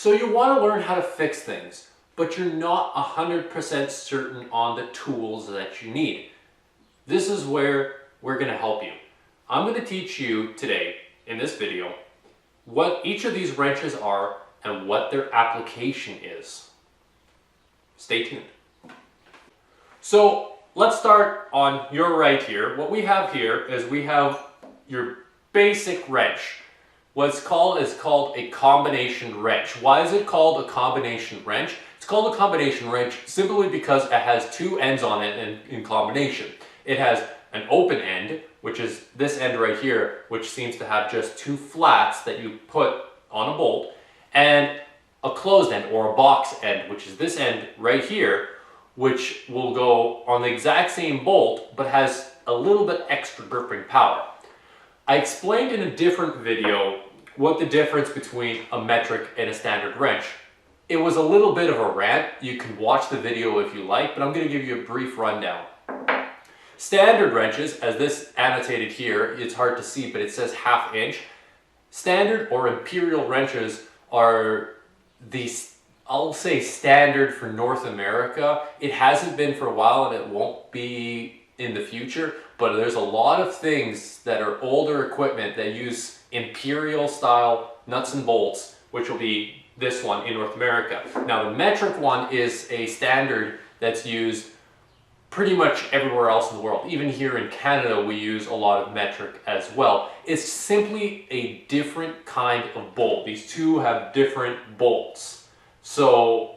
So you want to learn how to fix things, but you're not 100% certain on the tools that you need. This is where we're going to help you. I'm going to teach you today, in this video, what each of these wrenches are and what their application is. Stay tuned. So let's start on your right here. What we have here is we have your basic wrench. What's called is called a combination wrench. Why is it called a combination wrench? It's called a combination wrench simply because it has two ends on it in combination. It has an open end, which is this end right here, which seems to have just two flats that you put on a bolt, and a closed end or a box end, which is this end right here, which will go on the exact same bolt but has a little bit extra gripping power. I explained in a different video what the difference between a metric and a standard wrench. It was a little bit of a rant. You can watch the video if you like, but I'm going to give you a brief rundown. Standard wrenches, as this annotated here, it's hard to see, but it says 1/2 inch. Standard or imperial wrenches are these, I'll say standard for North America. It hasn't been for a while and it won't be in the future, but there's a lot of things that are older equipment that use imperial style nuts and bolts, which will be this one in North America. Now the metric one is a standard that's used pretty much everywhere else in the world. Even here in Canada, we use a lot of metric as well. It's simply a different kind of bolt. These two have different bolts. So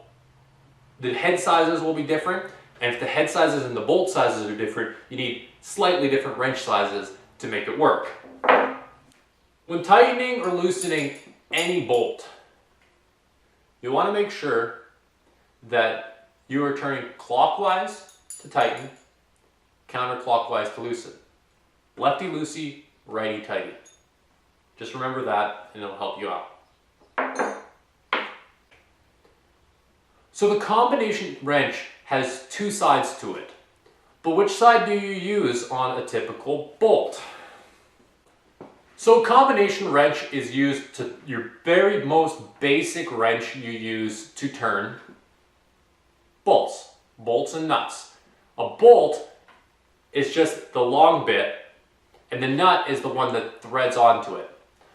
the head sizes will be different, and if the head sizes and the bolt sizes are different, you need slightly different wrench sizes to make it work. When tightening or loosening any bolt, you want to make sure that you are turning clockwise to tighten, counterclockwise to loosen. Lefty loosey, righty tighty. Just remember that and it'll help you out. So the combination wrench has two sides to it. But which side do you use on a typical bolt? So a combination wrench is used to your very most basic wrench you use to turn bolts and nuts. A bolt is just the long bit, and the nut is the one that threads onto it.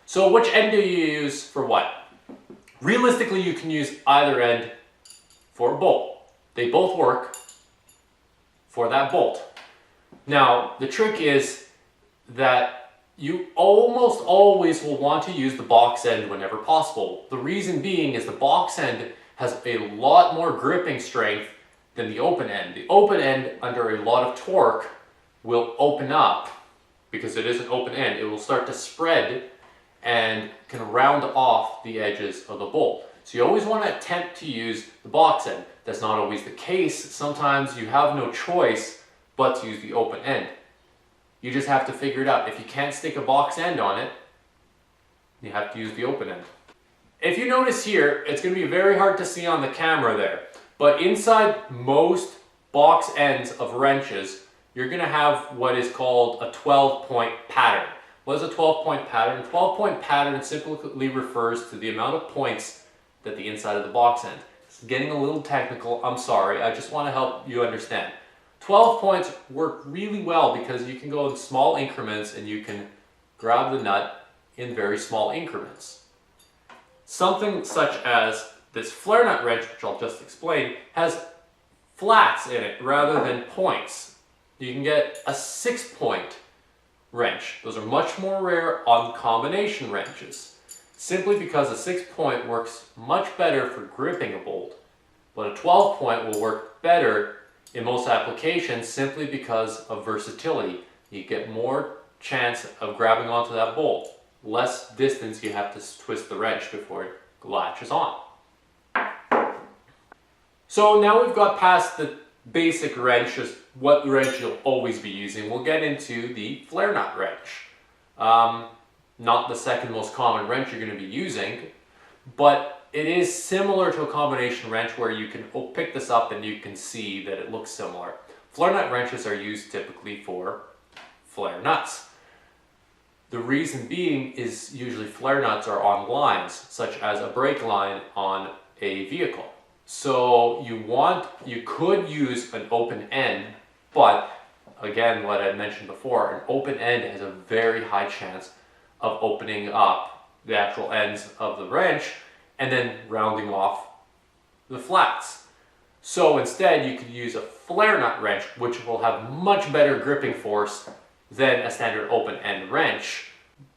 So which end do you use for what? Realistically, you can use either end for a bolt. They both work for that bolt. Now, the trick is that you almost always will want to use the box end whenever possible. The reason being is the box end has a lot more gripping strength than the open end. The open end, under a lot of torque, will open up because it is an open end. It will start to spread and can round off the edges of the bolt. So you always want to attempt to use the box end. That's not always the case. Sometimes you have no choice but to use the open end. You just have to figure it out. If you can't stick a box end on it, you have to use the open end. If you notice here, it's going to be very hard to see on the camera there, but inside most box ends of wrenches, you're going to have what is called a 12-point pattern. What is a 12-point pattern? 12-point pattern simply refers to the amount of points that the inside of the box end. It's getting a little technical, I'm sorry, I just want to help you understand. 12 points work really well because you can go in small increments and you can grab the nut in very small increments. Something such as this flare nut wrench, which I'll just explain, has flats in it rather than points. You can get a 6-point wrench. Those are much more rare on combination wrenches, simply because a 6-point works much better for gripping a bolt, but a 12-point will work better in most applications simply because of versatility. You get more chance of grabbing onto that bolt. Less distance you have to twist the wrench before it latches on. So now we've got past the basic wrench, just what wrench you'll always be using. We'll get into the flare nut wrench. Not the second most common wrench you're going to be using, but it is similar to a combination wrench where you can pick this up and you can see that it looks similar. Flare nut wrenches are used typically for flare nuts. The reason being is usually flare nuts are on lines, such as a brake line on a vehicle. So you could use an open end, but again, what I mentioned before, an open end has a very high chance of opening up the actual ends of the wrench and then rounding off the flats. So instead, you could use a flare nut wrench, which will have much better gripping force than a standard open end wrench.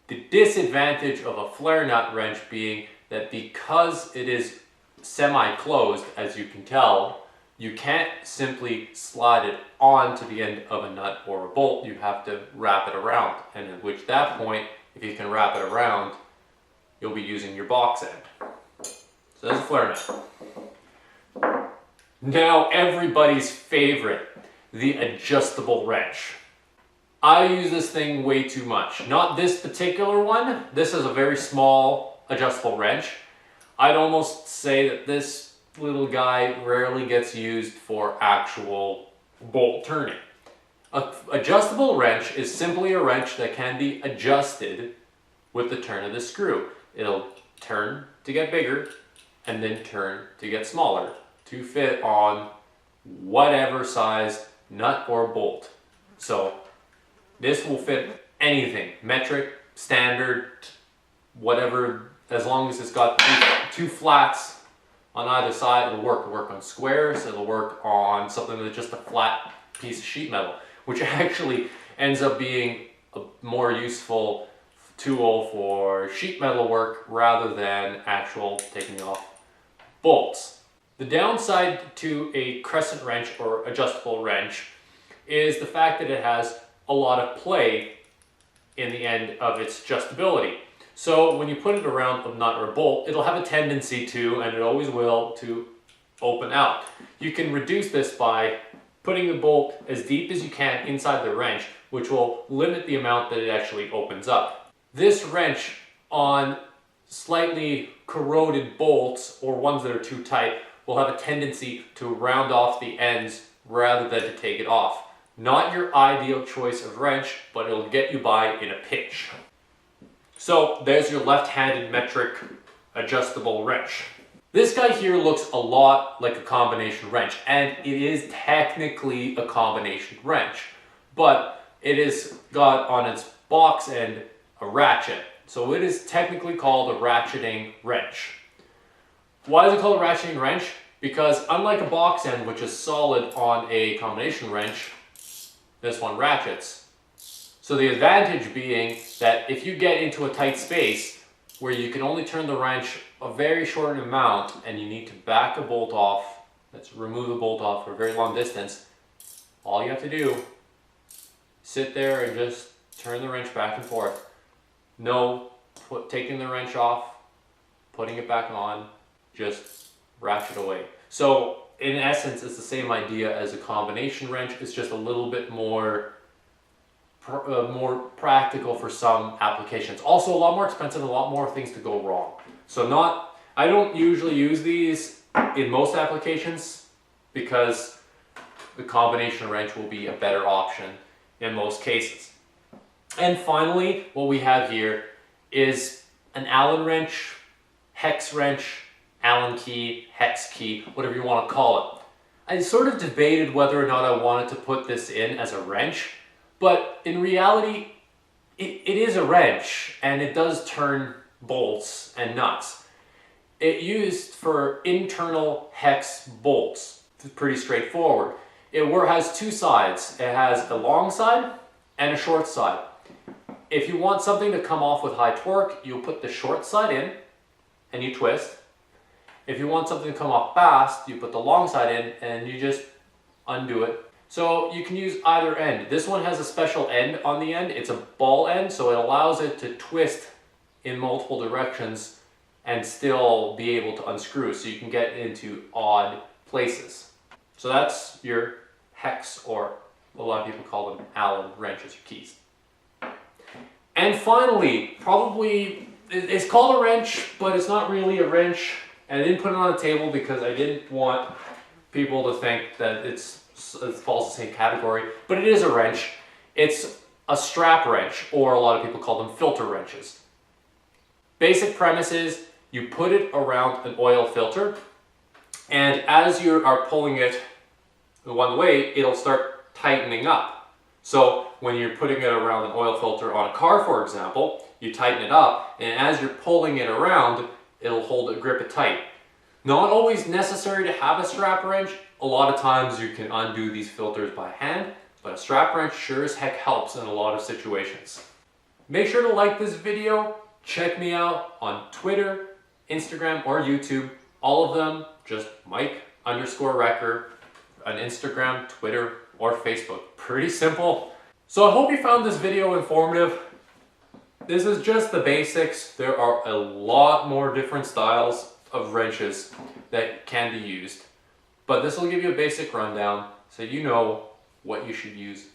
The disadvantage of a flare nut wrench being that because it is semi-closed, as you can tell, you can't simply slide it onto the end of a nut or a bolt. You have to wrap it around, and at which that point, if you can wrap it around, you'll be using your box end. So that's a flare nut. Now everybody's favorite, the adjustable wrench. I use this thing way too much. Not this particular one. This is a very small adjustable wrench. I'd almost say that this little guy rarely gets used for actual bolt turning. An adjustable wrench is simply a wrench that can be adjusted with the turn of the screw. It'll turn to get bigger and then turn to get smaller to fit on whatever size nut or bolt. So this will fit anything, metric, standard, whatever, as long as it's got two flats on either side. It'll work on squares, it'll work on something that's just a flat piece of sheet metal, which actually ends up being a more useful tool for sheet metal work rather than actual taking off bolts. The downside to a crescent wrench or adjustable wrench is the fact that it has a lot of play in the end of its adjustability. So when you put it around a nut or a bolt, it'll have a tendency to, and it always will, to open out. You can reduce this by putting the bolt as deep as you can inside the wrench, which will limit the amount that it actually opens up. This wrench on slightly corroded bolts or ones that are too tight will have a tendency to round off the ends rather than to take it off. Not your ideal choice of wrench, but it'll get you by in a pinch. So there's your left-handed metric adjustable wrench. This guy here looks a lot like a combination wrench, and it is technically a combination wrench, but it has got on its box end a ratchet. So it is technically called a ratcheting wrench. Why is it called a ratcheting wrench? Because unlike a box end, which is solid on a combination wrench, this one ratchets. So the advantage being that if you get into a tight space where you can only turn the wrench a very short amount and you need to back a bolt off, remove the bolt off for a very long distance, all you have to do, sit there and just turn the wrench back and forth. No taking the wrench off, putting it back on, just ratchet away. So in essence, it's the same idea as a combination wrench. It's just a little bit more practical for some applications. Also a lot more expensive, a lot more things to go wrong. So I don't usually use these in most applications because the combination wrench will be a better option in most cases. And finally, what we have here is an Allen wrench, hex wrench, Allen key, hex key, whatever you want to call it. I sort of debated whether or not I wanted to put this in as a wrench, but in reality, it is a wrench and it does turn bolts and nuts. It's used for internal hex bolts. It's pretty straightforward. It has two sides. It has a long side and a short side. If you want something to come off with high torque, you'll put the short side in and you twist. If you want something to come off fast, you put the long side in and you just undo it. So you can use either end. This one has a special end on the end. It's a ball end, so it allows it to twist in multiple directions and still be able to unscrew, so you can get into odd places. So that's your hex, or a lot of people call them Allen wrenches or keys. And finally, probably, it's called a wrench, but it's not really a wrench. And I didn't put it on the table because I didn't want people to think that it falls in the same category, but it is a wrench. It's a strap wrench, or a lot of people call them filter wrenches. Basic premise is you put it around an oil filter, and as you are pulling it one way, it'll start tightening up. So when you're putting it around an oil filter on a car, for example, you tighten it up, and as you're pulling it around, it'll hold it, grip it tight. Not always necessary to have a strap wrench. A lot of times you can undo these filters by hand, but a strap wrench sure as heck helps in a lot of situations. Make sure to like this video. Check me out on Twitter, Instagram, or YouTube. All of them, just Mike_Recker on Instagram, Twitter, or Facebook. Pretty simple. So I hope you found this video informative. This is just the basics. There are a lot more different styles of wrenches that can be used, but this will give you a basic rundown so you know what you should use